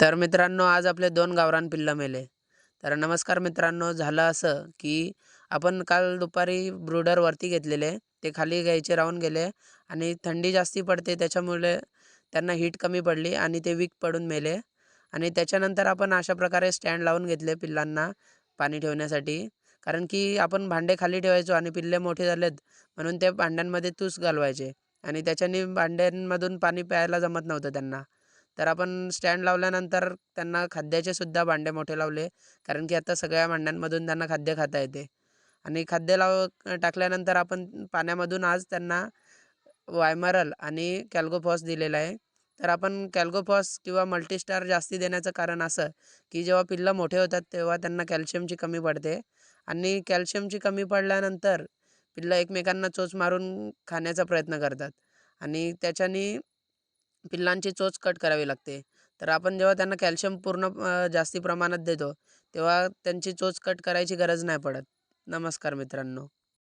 तर मित्रांनो, आज आपले 2 गावरान पिल्लं मेले. तर नमस्कार मित्रांनो, झालं असं की आपण काल दुपारी ब्रूडर वरती घेतलेले. ते खाली घ्यायचे राहून गेले आणि थंडी जास्ती पडते त्याच्यामुळे त्यांना हीट कमी पडली आणि ते वीक पडून मेले. आणि त्याच्यानंतर आपण अशा प्रकारे स्टँड लावून घेतले पिल्लांना पाणी ठेवण्यासाठी. कारण की आपण भांडे खाली ठेवायचो आणि पिल्ले मोठे झालेत म्हणून ते भांड्यांमध्ये तूस घालवायचे आणि त्याच्याने भांड्यांमधून पाणी प्यायला जमत नव्हतं त्यांना. तर आपण स्टँड लावल्यानंतर त्यांना खाद्याचे सुद्धा भांडे मोठे लावले. कारण की आता सगळ्या भांड्यांमधून त्यांना खाद्य खाता येते. आणि खाद्य टाकल्यानंतर आपण पाण्यामधून आज त्यांना वायमरल आणि कॅल्गोफॉस दिलेला आहे. तर आपण कॅल्गोफॉस किंवा मल्टीस्टार जास्ती देण्याचं कारण असं, की जेव्हा पिल्लं मोठे होतात तेव्हा त्यांना कॅल्शियमची कमी पडते आणि कॅल्शियमची कमी पडल्यानंतर पिल्लं एकमेकांना चोच मारून खाण्याचा प्रयत्न करतात आणि त्याच्यानी पिल्लांची चोच कट करावी लागते. तर आपण जेव्हा त्यांना कॅल्शियम पूर्ण जास्ती प्रमाणात देतो, तेव्हा त्यांची चोच कट करायची गरज नाही पडत. नमस्कार मित्रांनो.